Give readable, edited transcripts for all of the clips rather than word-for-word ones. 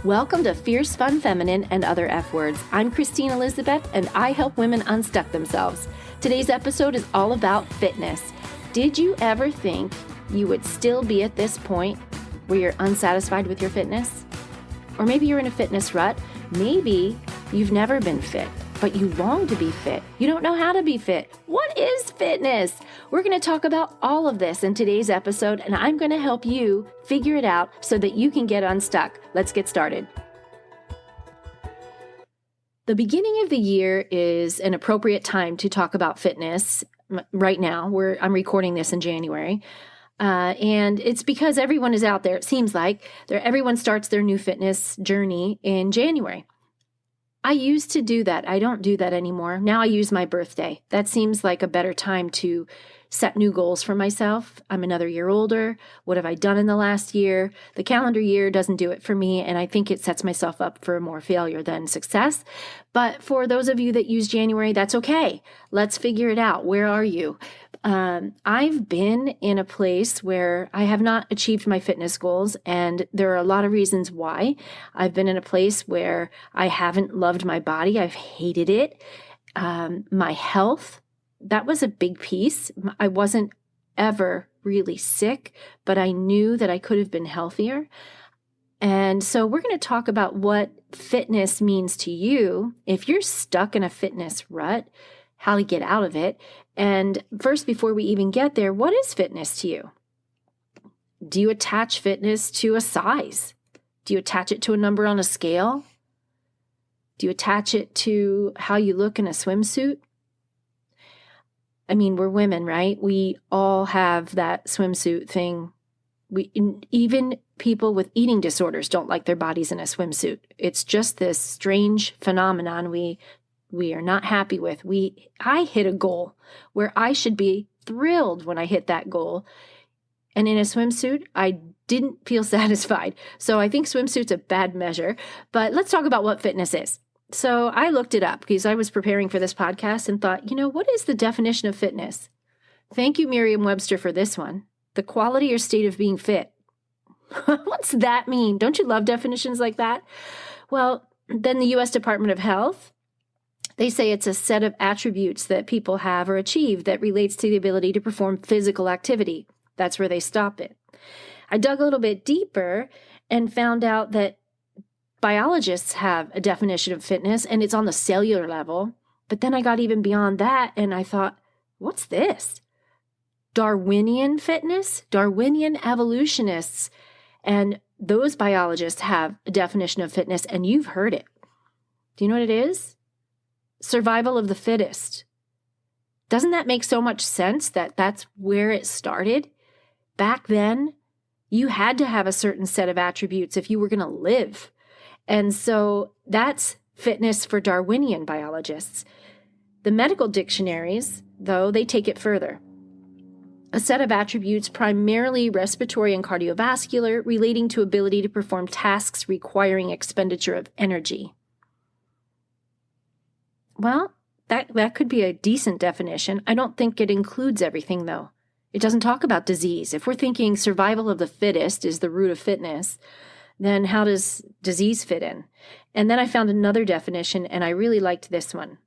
Welcome to Fierce Fun Feminine and Other F Words. I'm Christine Elizabeth, and I help women unstuck themselves. Today's episode is all about fitness. Did you ever think you would still be at this point where you're unsatisfied with your fitness? Or maybe you're in a fitness rut. Maybe you've never been fit, but you long to be fit. You don't know how to be fit. What is fitness? We're going to talk about all of this in today's episode, and I'm going to help you figure it out so that you can get unstuck. Let's get started. The beginning of the year is an appropriate time to talk about fitness. Right now, I'm recording this in January. And it's because everyone is out there. It seems like everyone starts their new fitness journey in January. I used to do that. I don't do that anymore. Now I use my birthday. That seems like a better time to set new goals for myself. I'm another year older. What have I done in the last year? The calendar year doesn't do it for me, and I think it sets myself up for more failure than success. But for those of you that use January, that's okay. Let's figure it out. Where are you? I've been in a place where I have not achieved my fitness goals, and there are a lot of reasons why. I've been in a place where I haven't loved my body. I've hated it. My health, that was a big piece. I wasn't ever really sick, but I knew that I could have been healthier. And so we're going to talk about what fitness means to you if you're stuck in a fitness rut, how to get out of it. And first, before we even get there, what is fitness to you? Do you attach fitness to a size? Do you attach it to a number on a scale? Do you attach it to how you look in a swimsuit? I mean, we're women, right? We all have that swimsuit thing. Even people with eating disorders don't like their bodies in a swimsuit. It's just this strange phenomenon we are not happy with. I hit a goal where I should be thrilled when I hit that goal. And in a swimsuit, I didn't feel satisfied. So I think swimsuit's a bad measure. But let's talk about what fitness is. So I looked it up because I was preparing for this podcast and thought, what is the definition of fitness? Thank you, Merriam-Webster, for this one. The quality or state of being fit. What's that mean? Don't you love definitions like that? Well, then the U.S. Department of Health, they say it's a set of attributes that people have or achieve that relates to the ability to perform physical activity. That's where they stop it. I dug a little bit deeper and found out that biologists have a definition of fitness, and it's on the cellular level. But then I got even beyond that, and I thought, what's this? Darwinian fitness? Darwinian evolutionists. And those biologists have a definition of fitness, and you've heard it. Do you know what it is? Survival of the fittest. Doesn't that make so much sense that that's where it started? Back then, you had to have a certain set of attributes if you were going to live. And so that's fitness for Darwinian biologists. The medical dictionaries, though, they take it further. A set of attributes primarily respiratory and cardiovascular relating to ability to perform tasks requiring expenditure of energy. Well, that could be a decent definition. I don't think it includes everything, though. It doesn't talk about disease. If we're thinking survival of the fittest is the root of fitness, then how does disease fit in? And then I found another definition, and I really liked this one.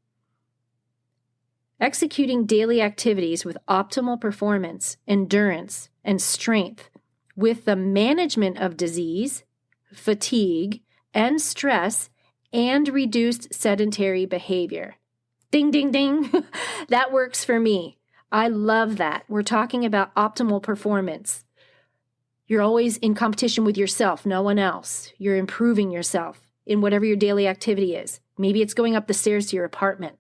Executing daily activities with optimal performance, endurance, and strength with the management of disease, fatigue, and stress, and reduced sedentary behavior. Ding, ding, ding. That works for me. I love that. We're talking about optimal performance. You're always in competition with yourself, no one else. You're improving yourself in whatever your daily activity is. Maybe it's going up the stairs to your apartment,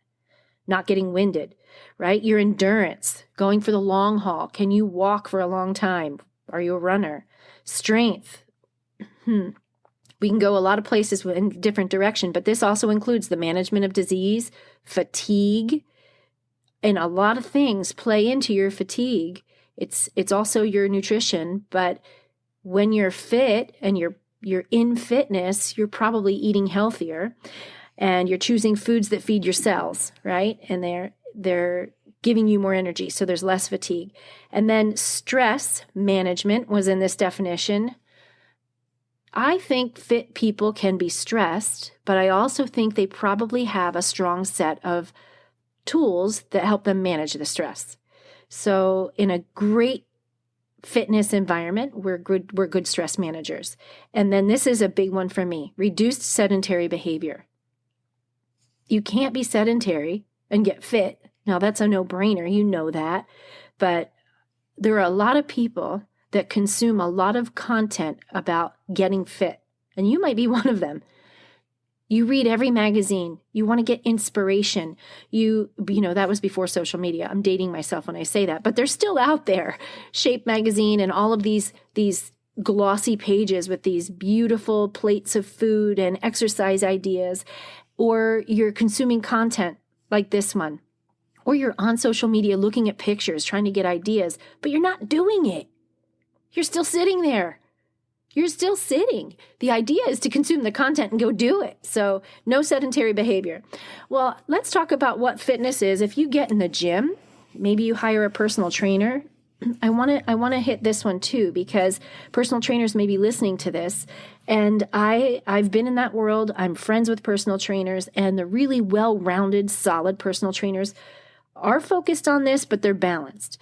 not getting winded, right? Your endurance, going for the long haul. Can you walk for a long time? Are you a runner? Strength. We can go a lot of places in different direction, but this also includes the management of disease, fatigue, and a lot of things play into your fatigue. It's also your nutrition, but when you're fit and you're in fitness, you're probably eating healthier and you're choosing foods that feed your cells, right? And they're giving you more energy, so there's less fatigue. And then stress management was in this definition. I think fit people can be stressed, but I also think they probably have a strong set of tools that help them manage the stress. So in a great fitness environment, we're good stress managers. And then this is a big one for me, reduced sedentary behavior. You can't be sedentary and get fit. Now that's a no-brainer, you know that. But there are a lot of people that consume a lot of content about getting fit. And you might be one of them. You read every magazine. You want to get inspiration. You know, that was before social media. I'm dating myself when I say that, but they're still out there. Shape magazine and all of these glossy pages with these beautiful plates of food and exercise ideas. Or you're consuming content like this one. Or you're on social media looking at pictures, trying to get ideas, but you're not doing it. You're still sitting there. You're still sitting. The idea is to consume the content and go do it. So no sedentary behavior. Well, let's talk about what fitness is. If you get in the gym, maybe you hire a personal trainer. I want to hit this one too, because personal trainers may be listening to this. And I've been in that world. I'm friends with personal trainers, and the really well-rounded, solid personal trainers are focused on this, but they're balanced.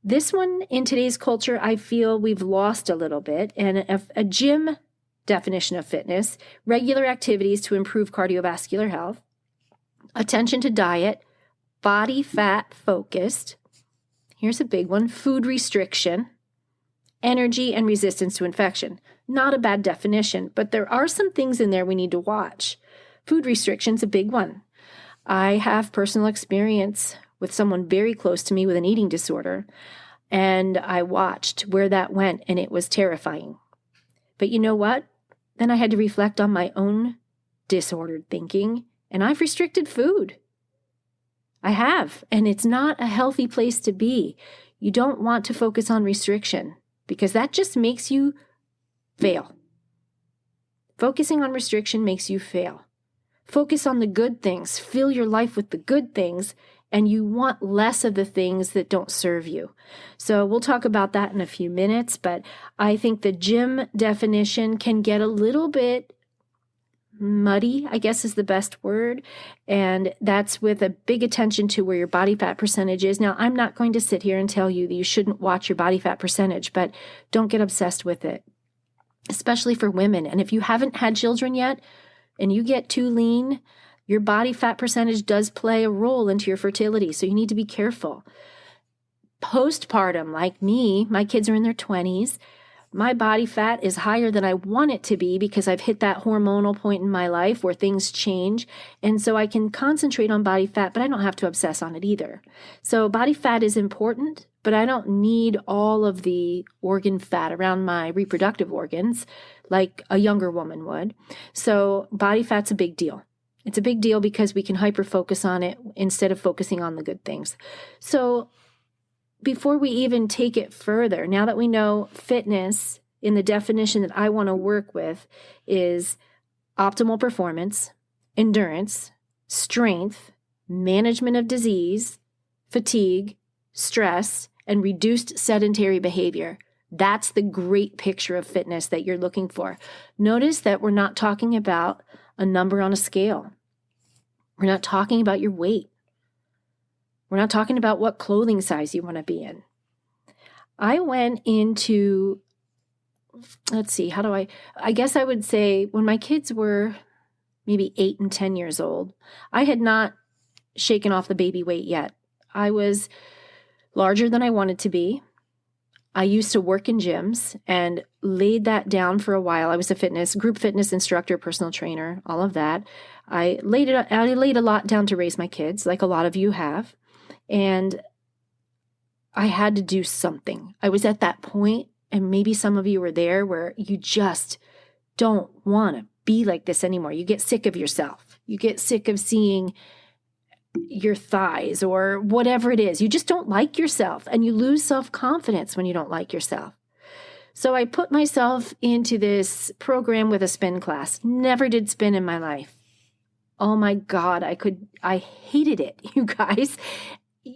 This one, in today's culture, I feel we've lost a little bit. And a gym definition of fitness, regular activities to improve cardiovascular health, attention to diet, body fat focused. Here's a big one, food restriction, energy and resistance to infection. Not a bad definition, but there are some things in there we need to watch. Food restriction's a big one. I have personal experience with someone very close to me with an eating disorder, and I watched where that went, and it was terrifying. But you know what? Then I had to reflect on my own disordered thinking, and I've restricted food. I have, and it's not a healthy place to be. You don't want to focus on restriction because that just makes you fail. Focusing on restriction makes you fail. Focus on the good things. Fill your life with the good things, and you want less of the things that don't serve you. So we'll talk about that in a few minutes, but I think the gym definition can get a little bit muddy, I guess is the best word, and that's with a big attention to where your body fat percentage is. Now, I'm not going to sit here and tell you that you shouldn't watch your body fat percentage, but don't get obsessed with it, especially for women. And if you haven't had children yet and you get too lean, your body fat percentage does play a role into your fertility, so you need to be careful. Postpartum, like me, my kids are in their 20s. My body fat is higher than I want it to be because I've hit that hormonal point in my life where things change. And so I can concentrate on body fat, but I don't have to obsess on it either. So body fat is important, but I don't need all of the organ fat around my reproductive organs like a younger woman would. So body fat's a big deal. It's a big deal because we can hyper-focus on it instead of focusing on the good things. So before we even take it further, now that we know fitness in the definition that I want to work with is optimal performance, endurance, strength, management of disease, fatigue, stress, and reduced sedentary behavior. That's the great picture of fitness that you're looking for. Notice that we're not talking about a number on a scale. We're not talking about your weight. We're not talking about what clothing size you want to be in. I went into, I guess I would say when my kids were maybe 8 and 10 years old, I had not shaken off the baby weight yet. I was larger than I wanted to be. I used to work in gyms and laid that down for a while. I was a group fitness instructor, personal trainer, all of that. I laid a lot down to raise my kids, like a lot of you have. And I had to do something. I was at that point, and maybe some of you were there, where you just don't want to be like this anymore. You get sick of yourself. You get sick of seeing your thighs or whatever it is. You just don't like yourself, and you lose self-confidence when you don't like yourself. So I put myself into this program with a spin class. Never did spin in my life. Oh my God, I hated it, you guys.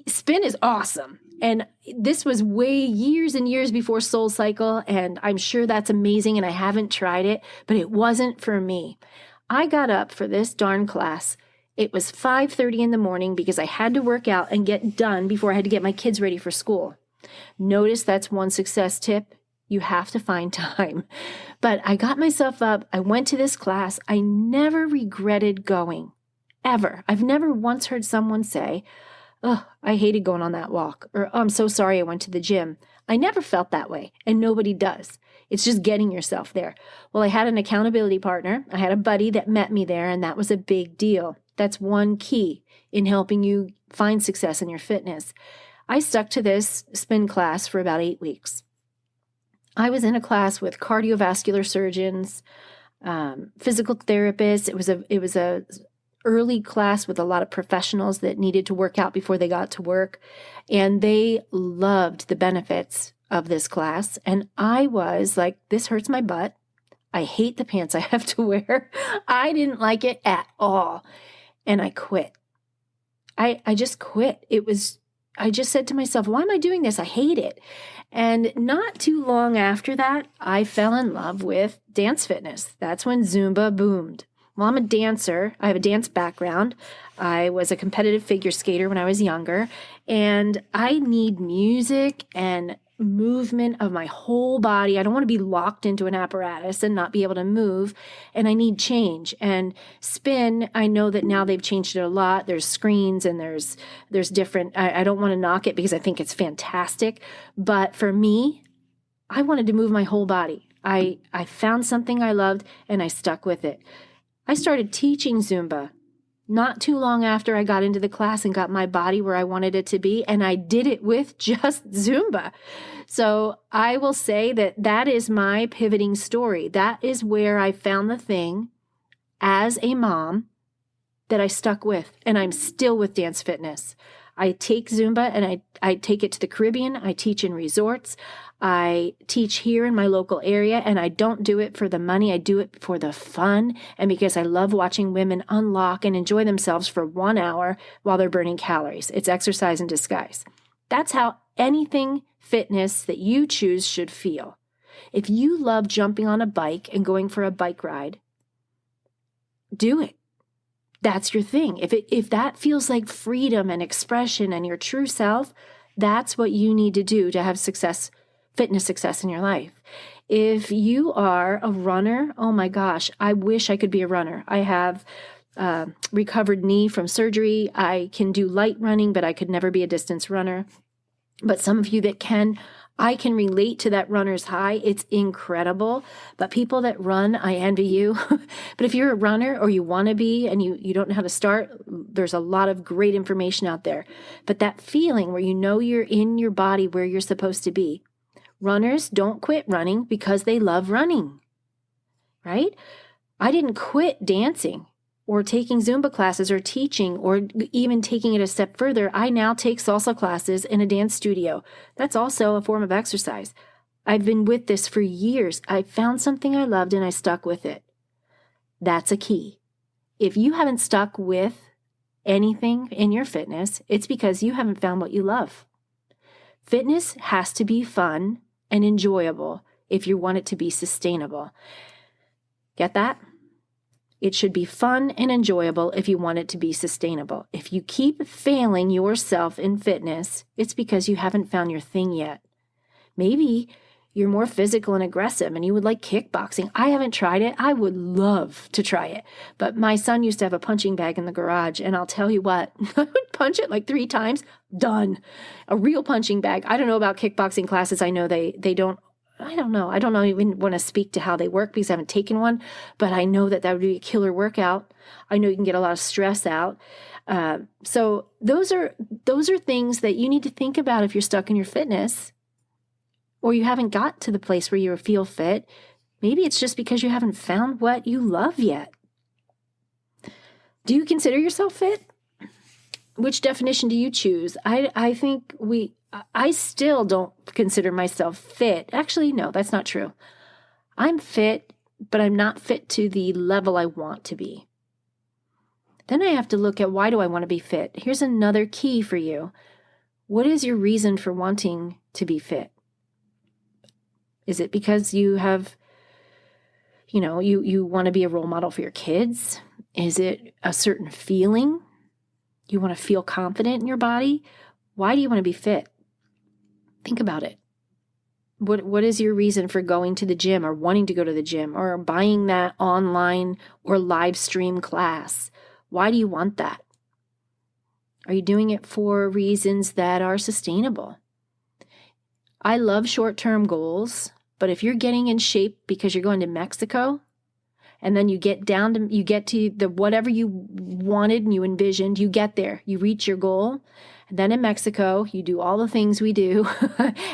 Spin is awesome. And this was way years and years before Soul Cycle, and I'm sure that's amazing, and I haven't tried it, but it wasn't for me. I got up for this darn class. It was 5:30 in the morning because I had to work out and get done before I had to get my kids ready for school. Notice that's one success tip. You have to find time. But I got myself up. I went to this class. I never regretted going, ever. I've never once heard someone say, "Oh, I hated going on that walk," or, "Oh, I'm so sorry I went to the gym." I never felt that way, and nobody does. It's just getting yourself there. Well, I had an accountability partner. I had a buddy that met me there, and that was a big deal. That's one key in helping you find success in your fitness. I stuck to this spin class for about 8 weeks. I was in a class with cardiovascular surgeons, physical therapists. It was a early class with a lot of professionals that needed to work out before they got to work, and they loved the benefits of this class. And I was like, this hurts my butt. I hate the pants I have to wear. I didn't like it at all, and I quit. I just quit. I just said to myself, why am I doing this? I hate it. And not too long after that, I fell in love with dance fitness. That's when Zumba boomed. Well, I'm a dancer. I have a dance background. I was a competitive figure skater when I was younger, and I need music and movement of my whole body. I don't want to be locked into an apparatus and not be able to move, and I need change. And spin, I know that now they've changed it a lot. There's screens and there's different, I don't want to knock it because I think it's fantastic. But for me, I wanted to move my whole body. I found something I loved and I stuck with it. I started teaching Zumba not too long after I got into the class and got my body where I wanted it to be, and I did it with just Zumba. So I will say that is my pivoting story. That is where I found the thing as a mom that I stuck with, and I'm still with dance fitness. I take Zumba and I take it to the Caribbean. I teach in resorts. I teach here in my local area, and I don't do it for the money. I do it for the fun and because I love watching women unlock and enjoy themselves for 1 hour while they're burning calories. It's exercise in disguise. That's how anything fitness that you choose should feel. If you love jumping on a bike and going for a bike ride, do it. That's your thing. If that feels like freedom and expression and your true self, that's what you need to do to have success, fitness success in your life. If you are a runner, oh my gosh, I wish I could be a runner. I have recovered knee from surgery. I can do light running, but I could never be a distance runner. But some of you that can, I can relate to that runner's high. It's incredible. But people that run, I envy you. But if you're a runner or you want to be and you don't know how to start, there's a lot of great information out there. But that feeling where you know you're in your body where you're supposed to be. Runners don't quit running because they love running, right? I didn't quit dancing or taking Zumba classes or teaching or even taking it a step further. I now take salsa classes in a dance studio. That's also a form of exercise. I've been with this for years. I found something I loved and I stuck with it. That's a key. If you haven't stuck with anything in your fitness, it's because you haven't found what you love. Fitness has to be fun and enjoyable if you want it to be sustainable. Get that? It should be fun and enjoyable if you want it to be sustainable. If you keep failing yourself in fitness, it's because you haven't found your thing yet. Maybe you're more physical and aggressive and you would like kickboxing. I haven't tried it. I would love to try it. But my son used to have a punching bag in the garage, and I'll tell you what, I would punch it like 3 times, done. A real punching bag. I don't know about kickboxing classes. I know they don't. I don't know. I don't even want to speak to how they work because I haven't taken one, but I know that would be a killer workout. I know you can get a lot of stress out. So those are things that you need to think about if you're stuck in your fitness or you haven't got to the place where you feel fit. Maybe it's just because you haven't found what you love yet. Do you consider yourself fit? Which definition do you choose? I think I still don't consider myself fit. Actually, no, that's not true. I'm fit, but I'm not fit to the level I want to be. Then I have to look at, why do I want to be fit? Here's another key for you. What is your reason for wanting to be fit? Is it because you have, you want to be a role model for your kids? Is it a certain feeling? You want to feel confident in your body? Why do you want to be fit? Think about it. What is your reason for going to the gym or wanting to go to the gym or buying that online or live stream class? Why do you want that? Are you doing it for reasons that are sustainable? I love short-term goals, but if you're getting in shape because you're going to Mexico and then you get to the whatever you wanted and you envisioned, you get there, you reach your goal. And then in Mexico, you do all the things we do.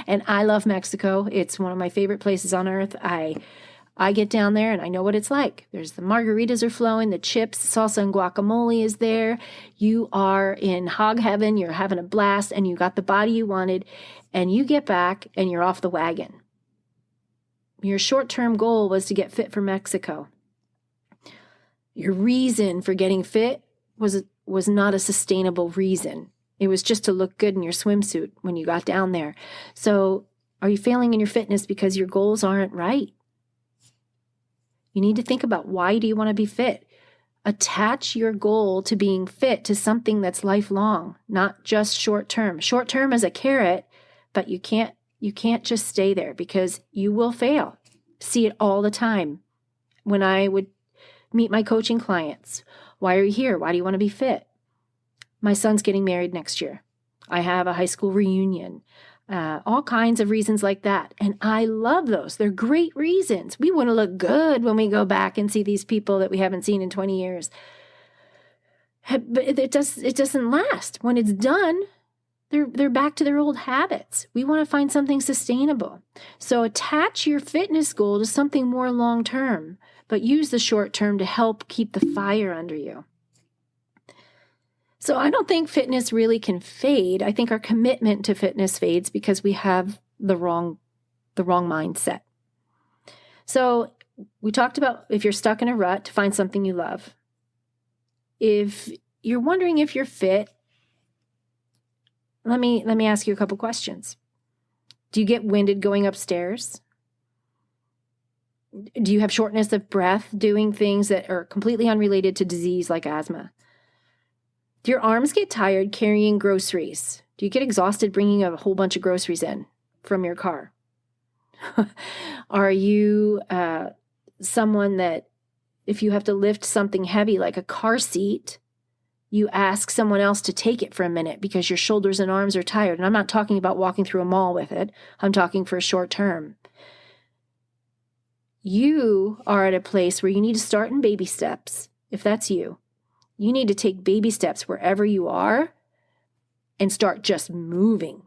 And I love Mexico. It's one of my favorite places on earth. I get down there and I know what it's like. There's the margaritas are flowing, the chips, salsa and guacamole is there. You are in hog heaven. You're having a blast and you got the body you wanted. And you get back and you're off the wagon. Your short-term goal was to get fit for Mexico. Your reason for getting fit was not a sustainable reason. It was just to look good in your swimsuit when you got down there. So are you failing in your fitness because your goals aren't right? You need to think about, why do you want to be fit? Attach your goal to being fit to something that's lifelong, not just short-term. Short-term is a carrot, but you can't just stay there because you will fail. See it all the time. When I would meet my coaching clients, why are you here? Why do you want to be fit? My son's getting married next year. I have a high school reunion, all kinds of reasons like that. And I love those. They're great reasons. We want to look good when we go back and see these people that we haven't seen in 20 years. But it doesn't last. When it's done, they're back to their old habits. We want to find something sustainable. So attach your fitness goal to something more long-term, but use the short-term to help keep the fire under you. So I don't think fitness really can fade. I think our commitment to fitness fades because we have the wrong mindset. So we talked about, if you're stuck in a rut, to find something you love. If you're wondering if you're fit, let me ask you a couple questions. Do you get winded going upstairs? Do you have shortness of breath doing things that are completely unrelated to disease like asthma? Do your arms get tired carrying groceries? Do you get exhausted bringing a whole bunch of groceries in from your car? Are you someone that if you have to lift something heavy like a car seat, you ask someone else to take it for a minute because your shoulders and arms are tired? And I'm not talking about walking through a mall with it. I'm talking for a short term. You are at a place where you need to start in baby steps, if that's you. You need to take baby steps wherever you are and start just moving.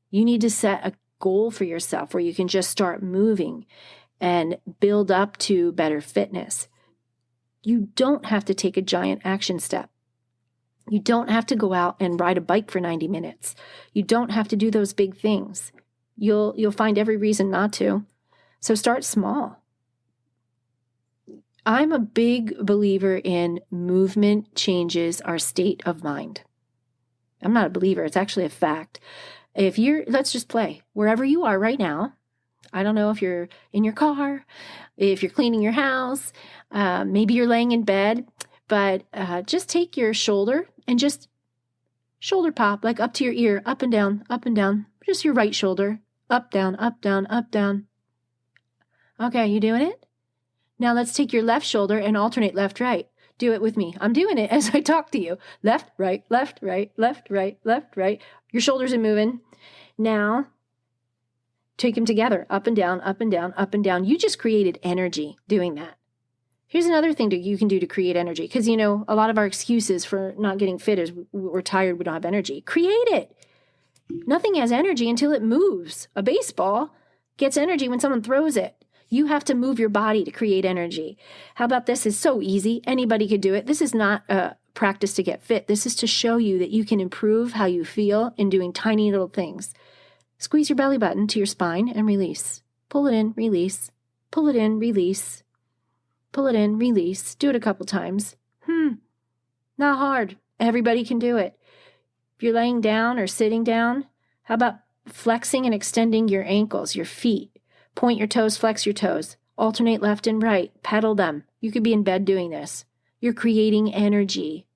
You need to set a goal for yourself where you can just start moving and build up to better fitness. You don't have to take a giant action step. You don't have to go out and ride a bike for 90 minutes. You don't have to do those big things. You'll find every reason not to. So start small. I'm a big believer in movement changes our state of mind. I'm not a believer. It's actually a fact. Let's just play wherever you are right now. I don't know if you're in your car, if you're cleaning your house, maybe you're laying in bed, but just take your shoulder and just shoulder pop, like up to your ear, up and down, just your right shoulder, up, down, up, down, up, down. Okay, you doing it? Now let's take your left shoulder and alternate left, right. Do it with me. I'm doing it as I talk to you. Left, right, left, right, left, right, left, right. Your shoulders are moving. Now, take them together, up and down, up and down, up and down. You just created energy doing that. Here's another thing you can do to create energy. Because, a lot of our excuses for not getting fit is we're tired, we don't have energy. Create it. Nothing has energy until it moves. A baseball gets energy when someone throws it. You have to move your body to create energy. How about this? It's so easy. Anybody could do it. This is not a practice to get fit. This is to show you that you can improve how you feel in doing tiny little things. Squeeze your belly button to your spine and release. Pull it in, release. Pull it in, release. Pull it in, release. Do it a couple times. Not hard. Everybody can do it. If you're laying down or sitting down, how about flexing and extending your ankles, your feet? Point your toes, flex your toes. Alternate left and right. Pedal them. You could be in bed doing this. You're creating energy,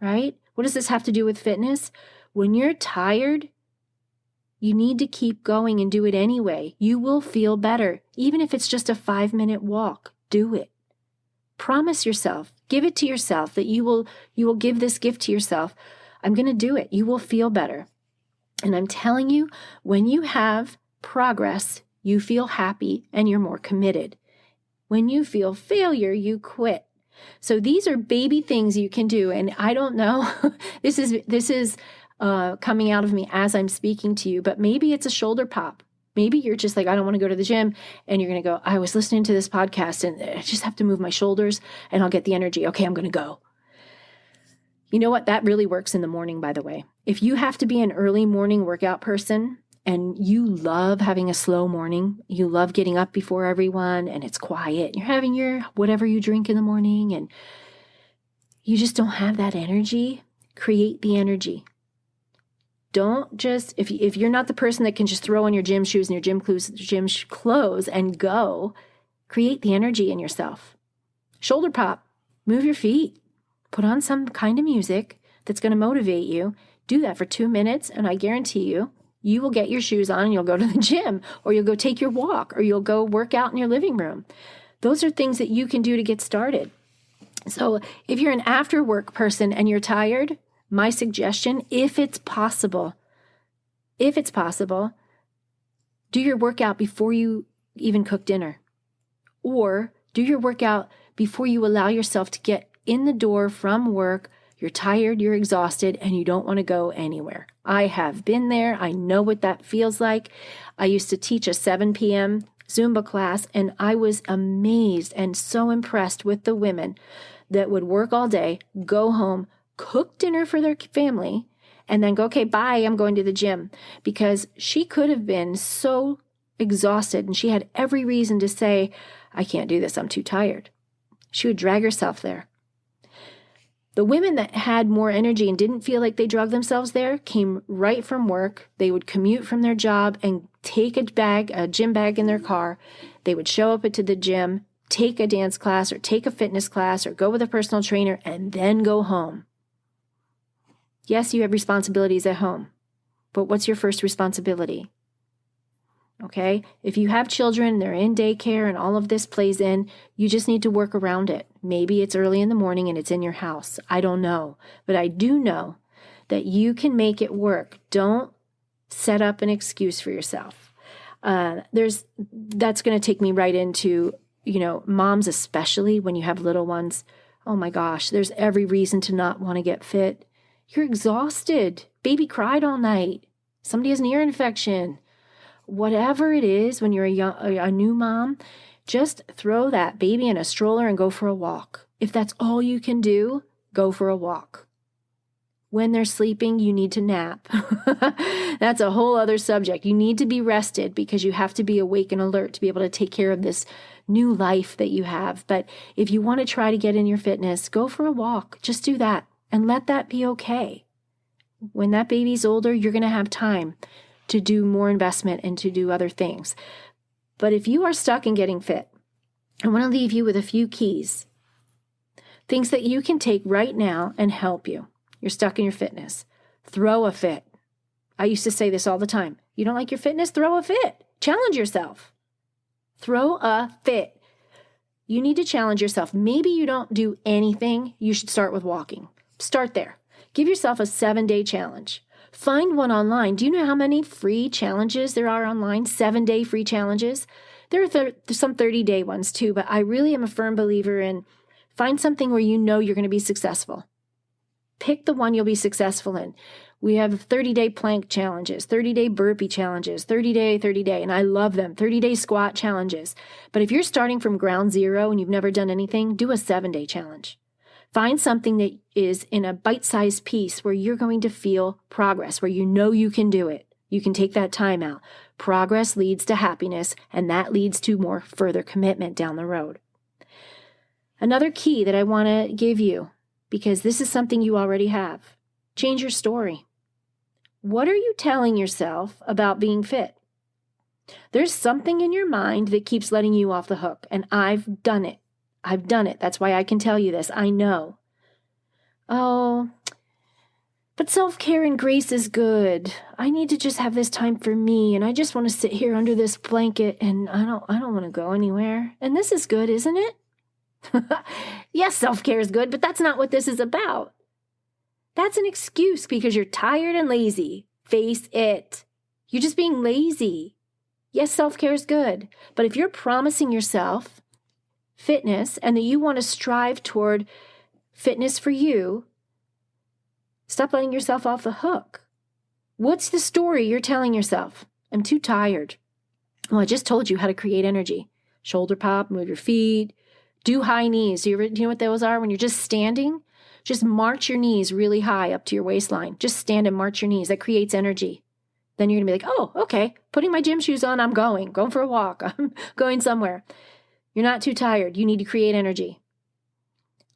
right? What does this have to do with fitness? When you're tired, you need to keep going and do it anyway. You will feel better. Even if it's just a 5-minute walk, do it. Promise yourself, give it to yourself that you will give this gift to yourself. I'm going to do it. You will feel better. And I'm telling you, when you have progress, you feel happy and you're more committed. When you feel failure, you quit. So these are baby things you can do. And I don't know, this is coming out of me as I'm speaking to you, but maybe it's a shoulder pop. Maybe you're just like, I don't want to go to the gym, and you're going to go, I was listening to this podcast and I just have to move my shoulders and I'll get the energy. Okay, I'm going to go. You know what? That really works in the morning, by the way. If you have to be an early morning workout person and you love having a slow morning, you love getting up before everyone and it's quiet, you're having your whatever you drink in the morning and you just don't have that energy, create the energy. Don't just, if you're not the person that can just throw on your gym shoes and your gym clothes and go, create the energy in yourself. Shoulder pop, move your feet, put on some kind of music that's going to motivate you. Do that for 2 minutes, and I guarantee you, you will get your shoes on and you'll go to the gym, or you'll go take your walk, or you'll go work out in your living room. Those are things that you can do to get started. So if you're an after work person and you're tired, my suggestion, if it's possible, do your workout before you even cook dinner, or do your workout before you allow yourself to get in the door from work. You're tired, you're exhausted, and you don't want to go anywhere. I have been there. I know what that feels like. I used to teach a 7 p.m. Zumba class, and I was amazed and so impressed with the women that would work all day, go home, cook dinner for their family, and then go, okay, bye, I'm going to the gym. Because she could have been so exhausted, and she had every reason to say, I can't do this, I'm too tired. She would drag herself there. The women that had more energy and didn't feel like they drug themselves there came right from work. They would commute from their job and take a gym bag in their car. They would show up to the gym, take a dance class or take a fitness class or go with a personal trainer and then go home. Yes, you have responsibilities at home, but what's your first responsibility? Okay, if you have children, they're in daycare and all of this plays in, you just need to work around it. Maybe it's early in the morning and it's in your house. I don't know, but I do know that you can make it work. Don't set up an excuse for yourself. That's going to take me right into, moms, especially when you have little ones. Oh my gosh, there's every reason to not want to get fit. You're exhausted. Baby cried all night. Somebody has an ear infection. Whatever it is, when you're a new mom, just throw that baby in a stroller and go for a walk. If that's all you can do, go for a walk. When they're sleeping, you need to nap. That's a whole other subject. You need to be rested because you have to be awake and alert to be able to take care of this new life that you have. But if you want to try to get in your fitness, go for a walk. Just do that and let that be okay. When that baby's older, you're going to have time to do more investment and to do other things. But if you are stuck in getting fit, I want to leave you with a few keys, things that you can take right now and help you. You're stuck in your fitness. Throw a fit. I used to say this all the time. You don't like your fitness? Throw a fit. Challenge yourself. Throw a fit. You need to challenge yourself. Maybe you don't do anything. You should start with walking. Start there. Give yourself a 7-day challenge. Find one online. Do you know how many free challenges there are online? 7-day free challenges. There are some 30-day ones too, but I really am a firm believer in find something where you know you're going to be successful. Pick the one you'll be successful in. We have 30-day plank challenges, 30-day burpee challenges, 30-day, and I love them, 30-day squat challenges. But if you're starting from ground zero and you've never done anything, do a 7-day challenge. Find something that is in a bite-sized piece where you're going to feel progress, where you know you can do it. You can take that time out. Progress leads to happiness, and that leads to more further commitment down the road. Another key that I want to give you, because this is something you already have, change your story. What are you telling yourself about being fit? There's something in your mind that keeps letting you off the hook, and I've done it. I've done it. That's why I can tell you this. I know. Oh, but self-care and grace is good. I need to just have this time for me, and I just want to sit here under this blanket, and I don't want to go anywhere. And this is good, isn't it? Yes, self-care is good, but that's not what this is about. That's an excuse because you're tired and lazy. Face it. You're just being lazy. Yes, self-care is good, but if you're promising yourself fitness and that you want to strive toward fitness for you, stop letting yourself off the hook. What's the story you're telling yourself? I'm too tired. Well, I just told you how to create energy. Shoulder pop, move your feet, do high knees. Do you know what those are? When you're just standing, just march your knees really high up to your waistline. Just stand and march your knees. That creates energy. Then you're going to be like, oh, okay, putting my gym shoes on, I'm going for a walk. I'm going somewhere. You're not too tired. You need to create energy.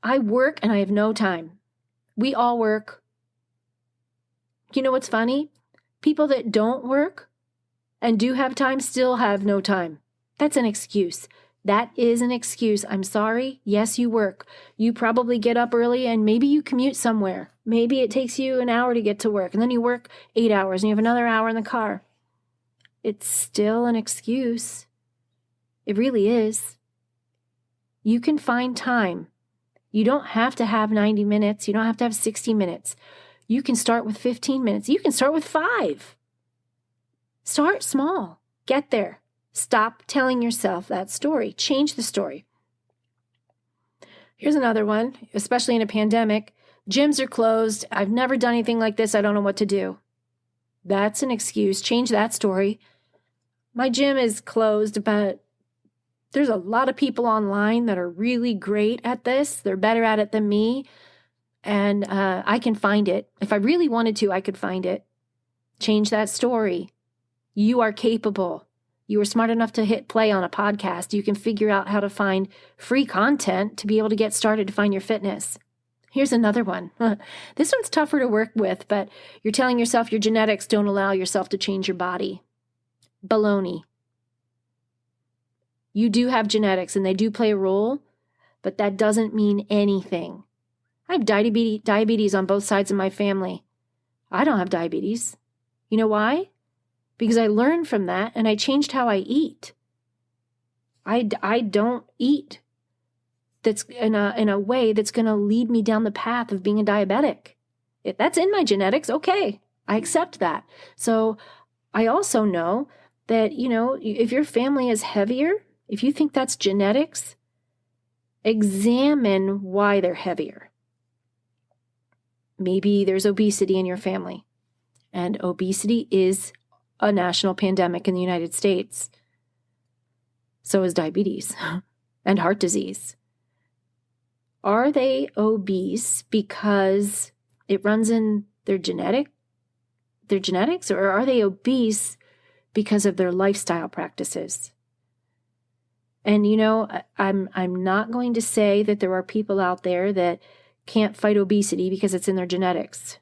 I work and I have no time. We all work. You know what's funny? People that don't work and do have time still have no time. That's an excuse. That is an excuse. I'm sorry. Yes, you work. You probably get up early and maybe you commute somewhere. Maybe it takes you an hour to get to work and then you work 8 hours and you have another hour in the car. It's still an excuse. It really is. You can find time. You don't have to have 90 minutes. You don't have to have 60 minutes. You can start with 15 minutes. You can start with 5. Start small. Get there. Stop telling yourself that story. Change the story. Here's another one, especially in a pandemic. Gyms are closed. I've never done anything like this. I don't know what to do. That's an excuse. Change that story. My gym is closed, but there's a lot of people online that are really great at this. They're better at it than me. And I can find it. If I really wanted to, I could find it. Change that story. You are capable. You are smart enough to hit play on a podcast. You can figure out how to find free content to be able to get started to find your fitness. Here's another one. This one's tougher to work with, but you're telling yourself your genetics don't allow yourself to change your body. Baloney. You do have genetics and they do play a role, but that doesn't mean anything. I have diabetes on both sides of my family. I don't have diabetes. You know why? Because I learned from that and I changed how I eat. I don't eat that's in a way that's going to lead me down the path of being a diabetic. If that's in my genetics, okay, I accept that. So I also know that, if your family is heavier, if you think that's genetics, examine why they're heavier. Maybe there's obesity in your family, and obesity is a national pandemic in the United States. So is diabetes and heart disease. Are they obese because it runs in their genetics, or are they obese because of their lifestyle practices? And I'm not going to say that there are people out there that can't fight obesity because it's in their genetics.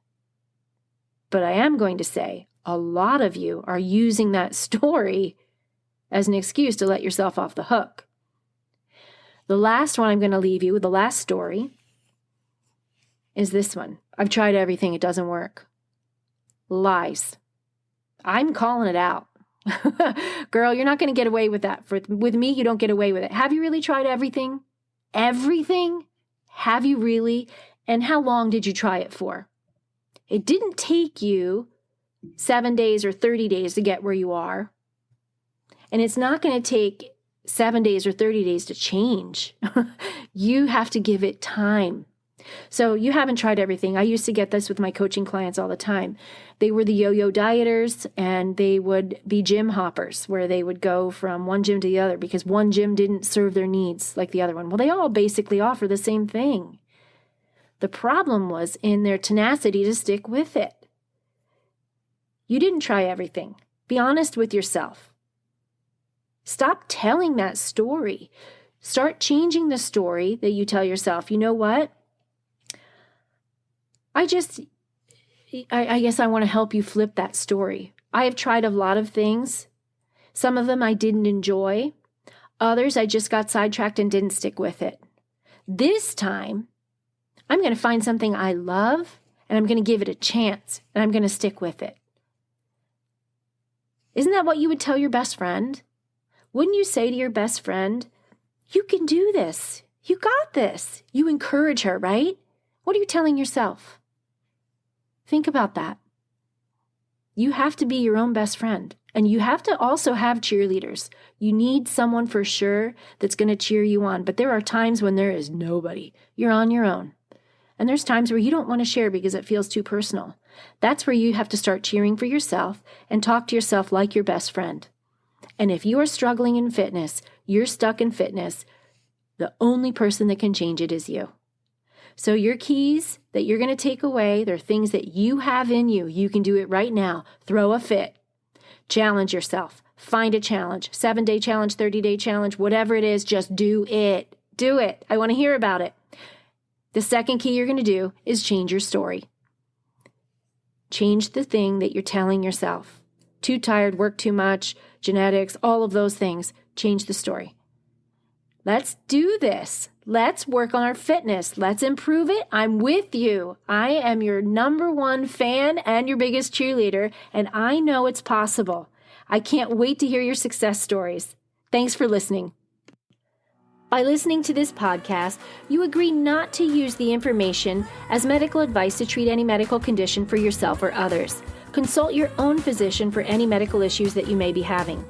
But I am going to say a lot of you are using that story as an excuse to let yourself off the hook. The last one I'm going to leave you with, the last story, is this one. I've tried everything. It doesn't work. Lies. I'm calling it out. Girl, you're not going to get away with that. With me, you don't get away with it. Have you really tried everything? Everything? Have you really? And how long did you try it for? It didn't take you 7 days or 30 days to get where you are. And it's not going to take 7 days or 30 days to change. You have to give it time. So you haven't tried everything. I used to get this with my coaching clients all the time. They were the yo-yo dieters and they would be gym hoppers where they would go from one gym to the other because one gym didn't serve their needs like the other one. Well, they all basically offer the same thing. The problem was in their tenacity to stick with it. You didn't try everything. Be honest with yourself. Stop telling that story. Start changing the story that you tell yourself. You know what? I guess I want to help you flip that story. I have tried a lot of things. Some of them I didn't enjoy. Others I just got sidetracked and didn't stick with it. This time, I'm going to find something I love and I'm going to give it a chance and I'm going to stick with it. Isn't that what you would tell your best friend? Wouldn't you say to your best friend, you can do this. You got this. You encourage her, right? What are you telling yourself? Think about that. You have to be your own best friend. And you have to also have cheerleaders. You need someone for sure that's going to cheer you on. But there are times when there is nobody. You're on your own. And there's times where you don't want to share because it feels too personal. That's where you have to start cheering for yourself and talk to yourself like your best friend. And if you are struggling in fitness, you're stuck in fitness, the only person that can change it is you. So your keys that you're going to take away, they're things that you have in you. You can do it right now. Throw a fit. Challenge yourself. Find a challenge. 7-day challenge, 30-day challenge, whatever it is, just do it. Do it. I want to hear about it. The second key you're going to do is change your story. Change the thing that you're telling yourself. Too tired, work too much, genetics, all of those things. Change the story. Let's do this. Let's work on our fitness. Let's improve it. I'm with you. I am your number one fan and your biggest cheerleader, and I know it's possible. I can't wait to hear your success stories. Thanks for listening. By listening to this podcast, you agree not to use the information as medical advice to treat any medical condition for yourself or others. Consult your own physician for any medical issues that you may be having.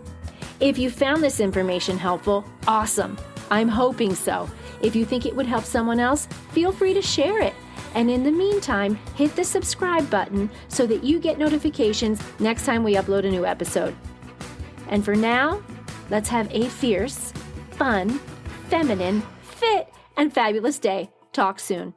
If you found this information helpful, awesome. I'm hoping so. If you think it would help someone else, feel free to share it. And in the meantime, hit the subscribe button so that you get notifications next time we upload a new episode. And for now, let's have a fierce, fun, feminine, fit, and fabulous day. Talk soon.